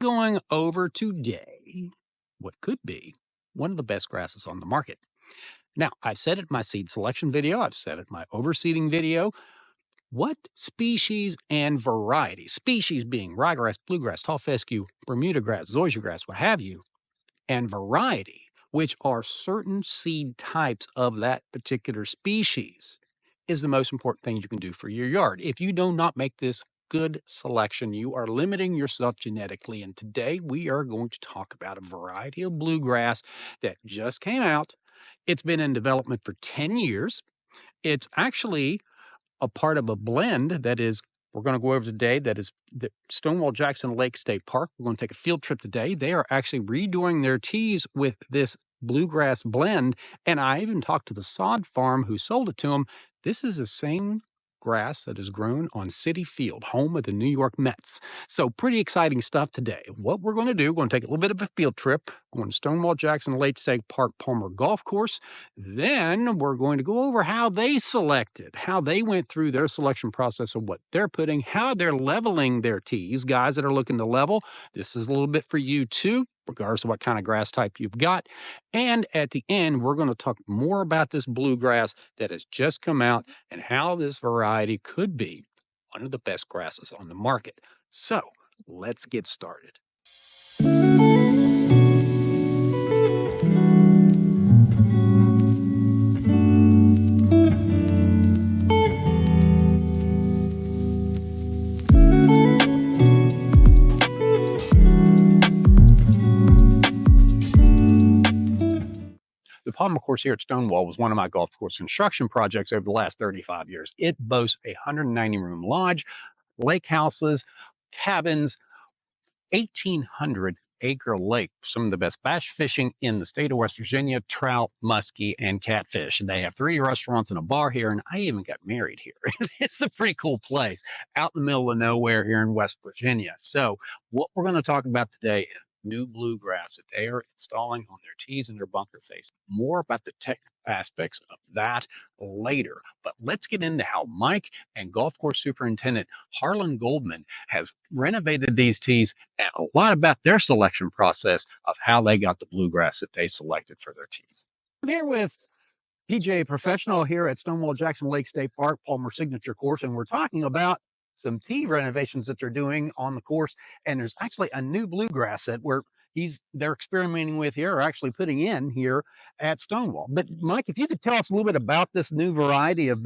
going over today what could be one of the best grasses on the market. Now, I've said it in my seed selection video, I've said it in my overseeding video. What species and variety, species being ryegrass, bluegrass, tall fescue, Bermuda grass, zoysia grass, what have you, and variety, which are certain seed types of that particular species, is the most important thing you can do for your yard. If you do not make this good selection, you are limiting yourself genetically. And today we are going to talk about a variety of bluegrass that just came out. It's been in development for 10 years. It's actually a part of a blend that is, we're going to go over today, that is the Stonewall Jackson Lake State Park. We're going to take a field trip today. They are actually redoing their teas with this bluegrass blend. And I even talked to the sod farm who sold it to them. This is the same grass that is grown on Citi Field, home of the New York Mets. So pretty exciting stuff today. What we're going to do, we're going to take a little bit of a field trip, going to Stonewall Jackson Lake State Park Palmer Golf Course. Then we're going to go over how they selected, how they went through their selection process of what they're putting, how they're leveling their tees. Guys that are looking to level, this is a little bit for you too, regardless of what kind of grass type you've got. And at the end, we're going to talk more about this bluegrass that has just come out and how this variety could be one of the best grasses on the market. So let's get started. The Palmer course here at Stonewall was one of my golf course construction projects over the last 35 years. It boasts a 190-room lodge, lake houses, cabins, 1,800-acre lake, some of the best bass fishing in the state of West Virginia, trout, muskie, and catfish. And they have 3 restaurants and a bar here, and I even got married here. It's a pretty cool place out in the middle of nowhere here in West Virginia. So what we're going to talk about today is new bluegrass that they are installing on their tees and their bunker face. More about the tech aspects of that later. But let's get into how Mike and golf course superintendent Harlan Goldman has renovated these tees and a lot about their selection process of how they got the bluegrass that they selected for their tees. I'm here with PGA professional here at Stonewall Jackson Lake State Park, Palmer Signature Course, and we're talking about some tee renovations that they're doing on the course. And there's actually a new bluegrass that they're experimenting with here, or actually putting in here at Stonewall. But Mike, if you could tell us a little bit about this new variety of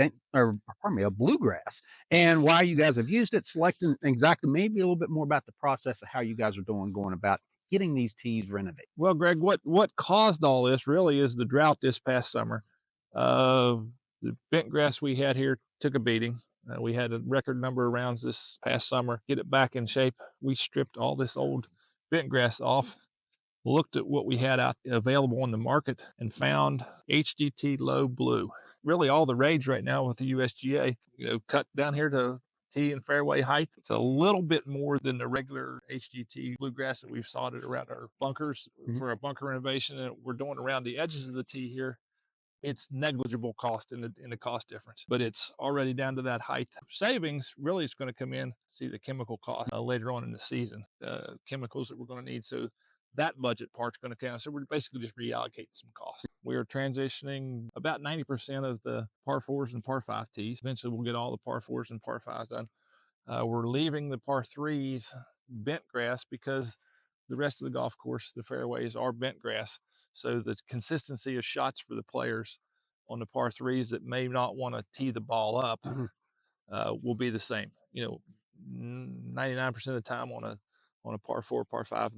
bluegrass and why you guys have used it, selecting exactly, maybe a little bit more about the process of how you guys are going about getting these tees renovated. Well, Greg, what caused all this really is the drought this past summer. The bent grass we had here took a beating. We had a record number of rounds this past summer. Get it back in shape. We stripped all this old bent grass off, looked at what we had out available on the market, and found HGT Low Blue. Really all the rage right now with the USGA. Cut down here to tee and fairway height. It's a little bit more than the regular HGT bluegrass that we've sodded around our bunkers for a bunker renovation, and we're doing around the edges of the tee here. It's negligible cost in the cost difference, but it's already down to that height. Savings really is going to come in, see the chemical cost later on in the season, chemicals that we're going to need. So that budget part's going to count. So we're basically just reallocating some costs. We are transitioning about 90% of the par 4s and par 5 tees. Eventually we'll get all the par 4s and par 5s done. We're leaving the par 3s bent grass because the rest of the golf course, the fairways are bent grass. So the consistency of shots for the players on the par 3s that may not want to tee the ball up will be the same. 99% of the time on a par 4, par 5,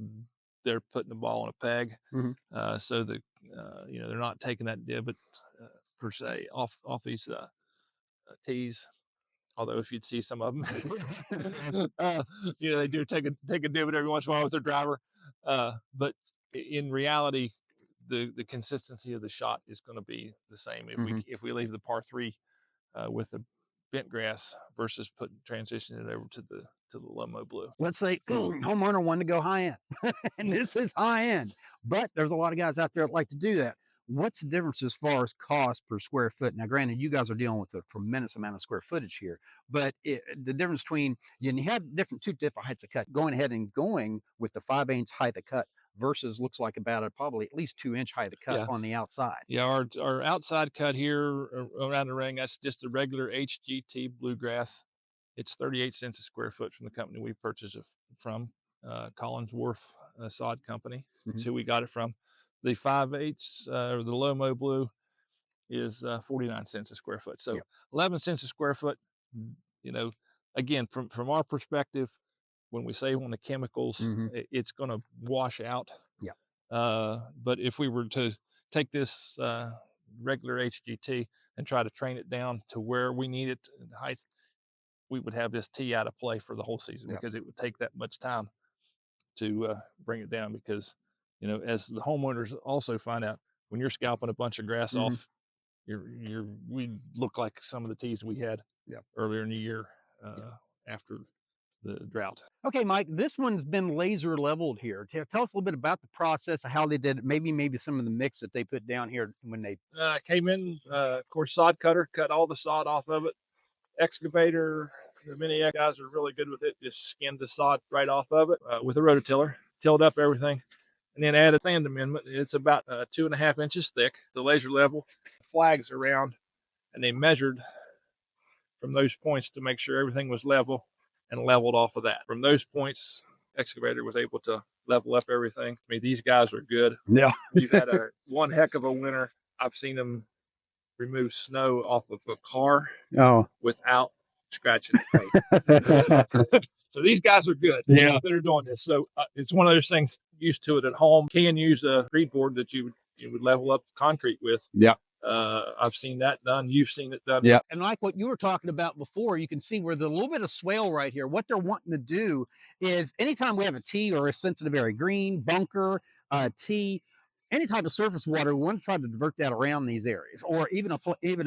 they're putting the ball on a peg. So that they're not taking that divot per se off these tees. Although if you'd see some of them, they do take a divot every once in a while with their driver. But in reality, the consistency of the shot is going to be the same if we leave the par 3 with the bent grass versus transitioning it over to the Lomo Blue. Let's say homeowner wanted to go high end, and this is high end, but there's a lot of guys out there that like to do that. What's the difference as far as cost per square foot? Now, granted, you guys are dealing with a tremendous amount of square footage here, but the difference between you have two different heights of cut. Going ahead and going with the 5/8 height of cut versus looks like about probably at least 2-inch height of cut on the outside. Yeah, our outside cut here around the ring, that's just a regular HGT Bluegrass. It's 38 cents a square foot from the company we purchased it from, Collins Warf Sod Company. That's who we got it from. The 5/8 or the low mo blue is 49 cents a square foot. So 11 cents a square foot. You know, again, from our perspective, when we save on the chemicals, it's going to wash out. Yeah. But if we were to take this regular HGT and try to train it down to where we need it in height, we would have this T out of play for the whole season because it would take that much time to bring it down. Because, you know, as the homeowners also find out, when you're scalping a bunch of grass off, we look like some of the teas we had earlier in the year after the drought. Okay, Mike, this one's been laser leveled here. Tell us a little bit about the process of how they did it. Maybe some of the mix that they put down here when they came in. Of course, sod cutter, cut all the sod off of it. Excavator, the mini guys are really good with it. Just skinned the sod right off of it with a rototiller, tilled up everything, and then added sand amendment. It's about 2.5 inches thick, the laser level, flags around, and they measured from those points to make sure everything was level and leveled off of that. From those points, excavator was able to level up everything. I mean, these guys are good. Yeah. We've had one heck of a winter. I've seen them remove snow off of a car without scratching the paint. So these guys are good. Yeah. That are doing this. So it's one of those things, used to it at home. Can use a screed board that you would level up concrete with. Yeah. I've seen that done. You've seen it done. Yeah. And like what you were talking about before, you can see where there's a little bit of swale right here. What they're wanting to do is anytime we have a T or a sensitive area, green, bunker, T, any type of surface water, we want to try to divert that around these areas, or even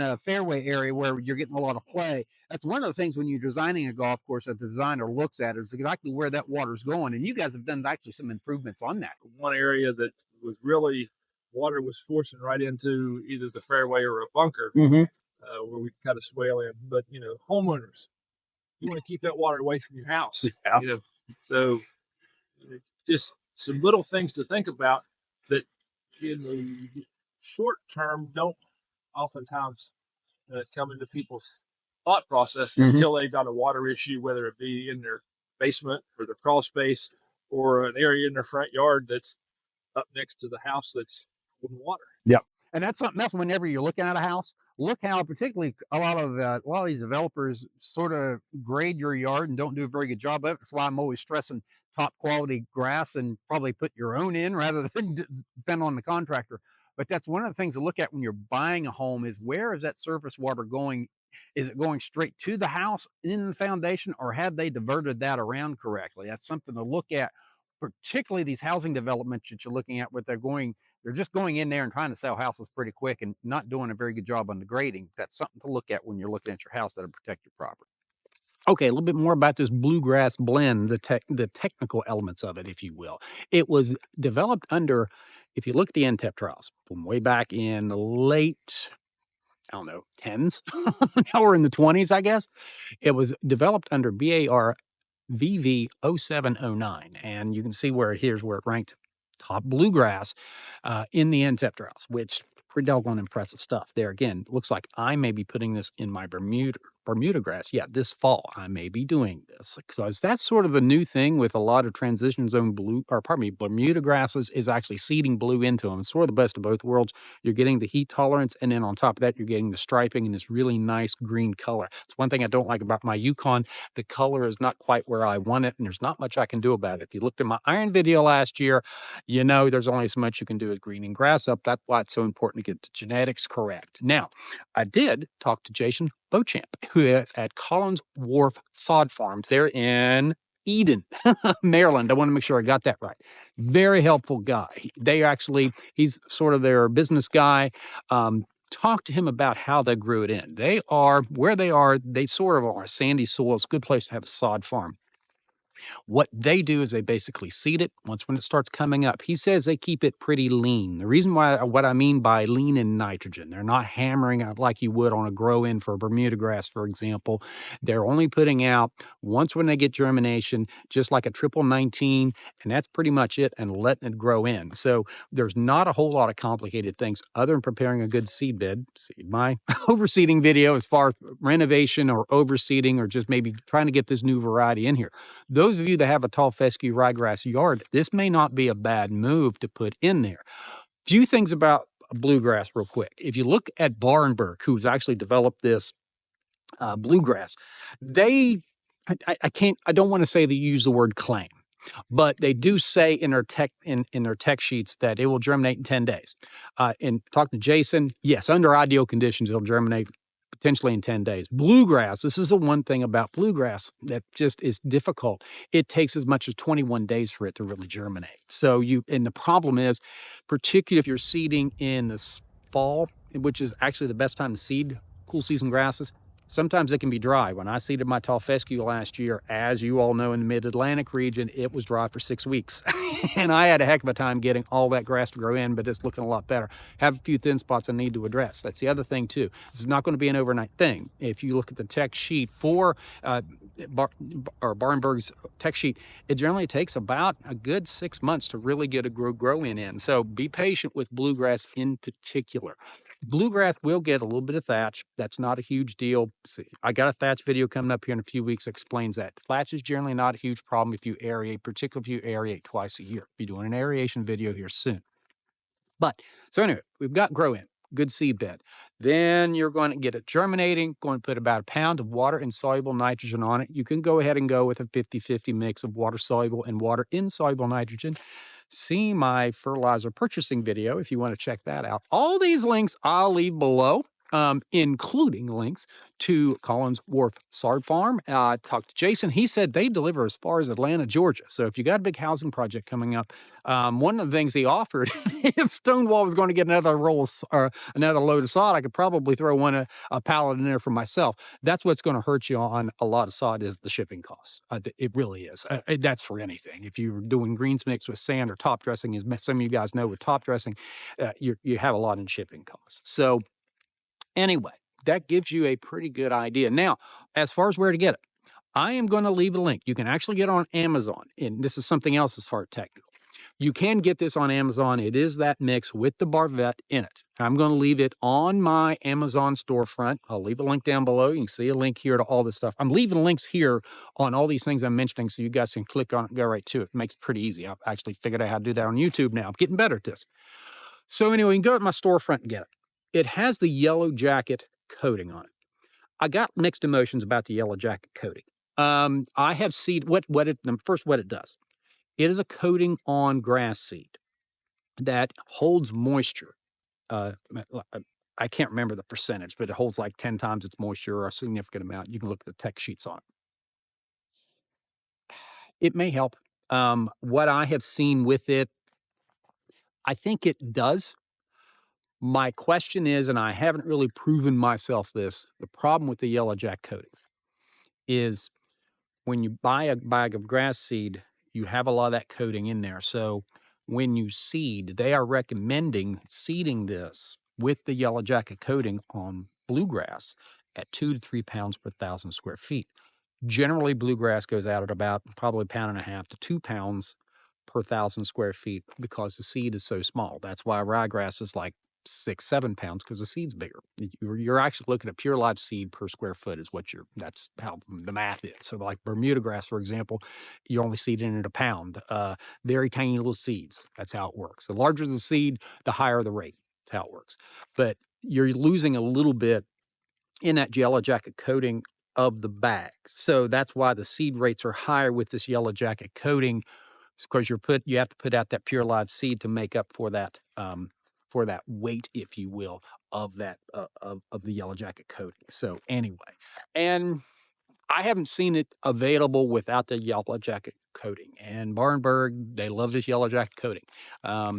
a fairway area where you're getting a lot of play. That's one of the things when you're designing a golf course that the designer looks at is exactly where that water's going. And you guys have done actually some improvements on that. One area that was really water was forcing right into either the fairway or a bunker where we cut a swale in. But, you know, homeowners, you want to keep that water away from your house. Yeah. You know, so just some little things to think about that in the short term don't oftentimes come into people's thought process until they've got a water issue, whether it be in their basement or their crawl space or an area in their front yard that's up next to the house that's in water. Yep. And that's something else whenever you're looking at a house, look how particularly a lot of these developers sort of grade your yard and don't do a very good job of it. That's why I'm always stressing top quality grass and probably put your own in rather than depend on the contractor. But that's one of the things to look at when you're buying a home is where is that surface water going? Is it going straight to the house in the foundation, or have they diverted that around correctly? That's something to look at, particularly these housing developments that you're looking at, where they're just going in there and trying to sell houses pretty quick and not doing a very good job on the grading. That's something to look at when you're looking at your house that'll protect your property. Okay, a little bit more about this bluegrass blend, the technical elements of it, if you will. It was developed under, if you look at the NTEP trials from way back in the late, I don't know, 10s. Now we're in the 20s, I guess. It was developed under BAR VV 0709, and you can see here's where it ranked top bluegrass in the NTEP trials, which pretty doggone impressive stuff. There again, looks like I may be putting this in my Bermuda grass. Yeah, this fall I may be doing this because that's sort of the new thing with a lot of transition zone Bermuda grasses is actually seeding blue into them. It's sort of the best of both worlds. You're getting the heat tolerance, and then on top of that, you're getting the striping and this really nice green color. It's one thing I don't like about my Yukon. The color is not quite where I want it, and there's not much I can do about it. If you looked at my iron video last year, you know there's only so much you can do with greening grass up. That's why it's so important to get the genetics correct. Now, I did talk to Jason Beauchamp, who is at Collins Warf Sod Farms there in Eden, Maryland. I want to make sure I got that right. Very helpful guy. He's sort of their business guy. Talk to him about how they grew it in. They sort of are a sandy soil. It's a good place to have a sod farm. What they do is they basically seed it once when it starts coming up. He says they keep it pretty lean. The reason why, what I mean by lean in nitrogen, they're not hammering out like you would on a grow-in for a Bermuda grass, for example. They're only putting out once when they get germination, just like a triple 19, and that's pretty much it, and letting it grow in. So there's not a whole lot of complicated things other than preparing a good seed bed. See my overseeding video as far as renovation or overseeding or just maybe trying to get this new variety in here. Those of you that have a tall fescue ryegrass yard, this may not be a bad move to put in there. Few things about bluegrass real quick. If you look at Barnberg, who's actually developed this bluegrass, they, I don't want to say they use the word claim, but they do say in their tech sheets that it will germinate in 10 days. And talk to Jason, yes, under ideal conditions, it'll germinate potentially in 10 days. Bluegrass, this is the one thing about bluegrass that just is difficult. It takes as much as 21 days for it to really germinate. So and the problem is, particularly if you're seeding in the fall, which is actually the best time to seed cool season grasses, sometimes it can be dry. When I seeded my tall fescue last year, as you all know, in the mid-Atlantic region, it was dry for 6 weeks. And I had a heck of a time getting all that grass to grow in, but it's looking a lot better. Have a few thin spots I need to address. That's the other thing, too. This is not going to be an overnight thing. If you look at the tech sheet for Barnberg's tech sheet, it generally takes about a good 6 months to really get a grow in. So be patient with bluegrass in particular. Bluegrass will get a little bit of thatch. That's not a huge deal. See, I got a thatch video coming up here in a few weeks that explains that. Thatch is generally not a huge problem if you aerate, particularly if you aerate twice a year. I'll be doing an aeration video here soon. But, so anyway, we've got grow in, good seed bed. Then you're going to get it germinating, going to put about 1 pound of water insoluble nitrogen on it. You can go ahead and go with a 50-50 mix of water soluble and water insoluble nitrogen. See my fertilizer purchasing video if you want to check that out. All these links I'll leave below, including links to Colin's Warf Sard Farm. Talked to Jason. He said they deliver as far as Atlanta, Georgia. So if you got a big housing project coming up, one of the things he offered, if Stonewall was going to get another or another load of sod, I could probably throw a pallet in there for myself. That's what's going to hurt you on a lot of sod is the shipping costs. It really is. That's for anything. If you're doing greens mixed with sand or top dressing, as some of you guys know with top dressing, you have a lot in shipping costs. So anyway, that gives you a pretty good idea. Now, as far as where to get it, I am going to leave a link. You can actually get it on Amazon, and this is something else as far as technical. You can get this on Amazon. It is that mix with the Barvet in it. I'm going to leave it on my Amazon storefront. I'll leave a link down below. You can see a link here to all this stuff. I'm leaving links here on all these things I'm mentioning so you guys can click on it and go right to it. It makes it pretty easy. I've actually figured out how to do that on YouTube now. I'm getting better at this. So anyway, you can go to my storefront and get it. It has the yellow jacket coating on it. I got mixed emotions about the yellow jacket coating. I have seen what it does. It is a coating on grass seed that holds moisture. I can't remember the percentage, but it holds like 10 times its moisture or a significant amount. You can look at the tech sheets on it. It may help. What I have seen with it, I think it does. My question is, and I haven't really proven myself this, the problem with the yellow jack coating is when you buy a bag of grass seed, you have a lot of that coating in there. So when you seed, they are recommending seeding this with the yellow jacket coating on bluegrass at 2 to 3 pounds per 1,000 square feet. Generally, bluegrass goes out at about probably 1.5 pounds to 2 pounds per 1,000 square feet because the seed is so small. That's why ryegrass is like 6-7 pounds because the seed's bigger. You're actually looking at pure live seed per square foot is what that's how the math is. So like Bermuda grass, for example, you only seed in at 1 pound, very tiny little seeds. That's how it works. The larger the seed, the higher the rate. That's how it works. But you're losing a little bit in that yellow jacket coating of the bag. So that's why the seed rates are higher with this yellow jacket coating because you have to put out that pure live seed to make up for that weight, if you will, of that of the yellow jacket coating. So anyway, and I haven't seen it available without the yellow jacket coating. And Barnberg, they love this yellow jacket coating.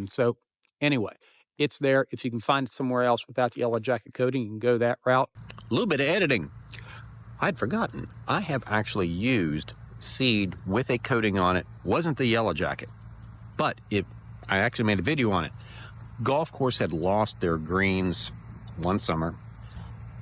So anyway, it's there. If you can find it somewhere else without the yellow jacket coating, you can go that route. A little bit of editing. I'd forgotten. I have actually used seed with a coating on it wasn't the yellow jacket, but I actually made a video on it. Golf course had lost their greens one summer.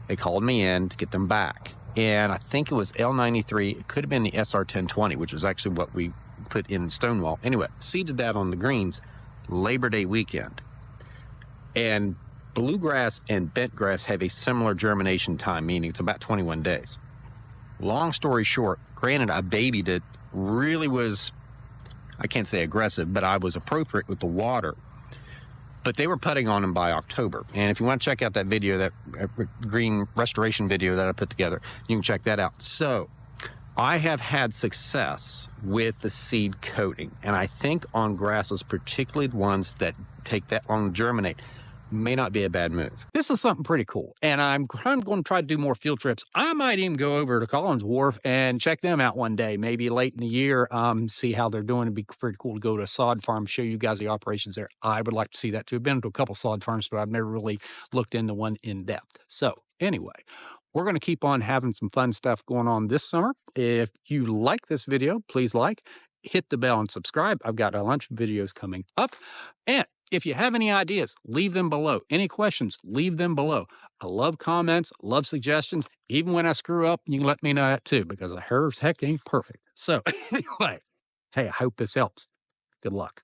They called me in to get them back. And I think it was L93. It could have been the SR1020, which was actually what we put in Stonewall. Anyway, seeded that on the greens Labor Day weekend. And bluegrass and bentgrass have a similar germination time, meaning it's about 21 days. Long story short, granted, I babied it, really was, I can't say aggressive, but I was appropriate with the water. But they were putting on them by October. And if you want to check out that video, that green restoration video that I put together, you can check that out. So I have had success with the seed coating. And I think on grasses, particularly the ones that take that long to germinate, may not be a bad move. This is something pretty cool, and I'm going to try to do more field trips. I might even go over to Collins Wharf and check them out one day, maybe late in the year, see how they're doing. It'd be pretty cool to go to a sod farm, show you guys the operations there. I would like to see that too. I've been to a couple sod farms, but I've never really looked into one in depth. So anyway, we're going to keep on having some fun stuff going on this summer. If you like this video, please hit the bell and subscribe. I've got a bunch of videos coming up. And if you have any ideas, leave them below. Any questions, leave them below. I love comments, love suggestions. Even when I screw up, you can let me know that too, because a hair's heck ain't perfect. So anyway, hey, I hope this helps. Good luck.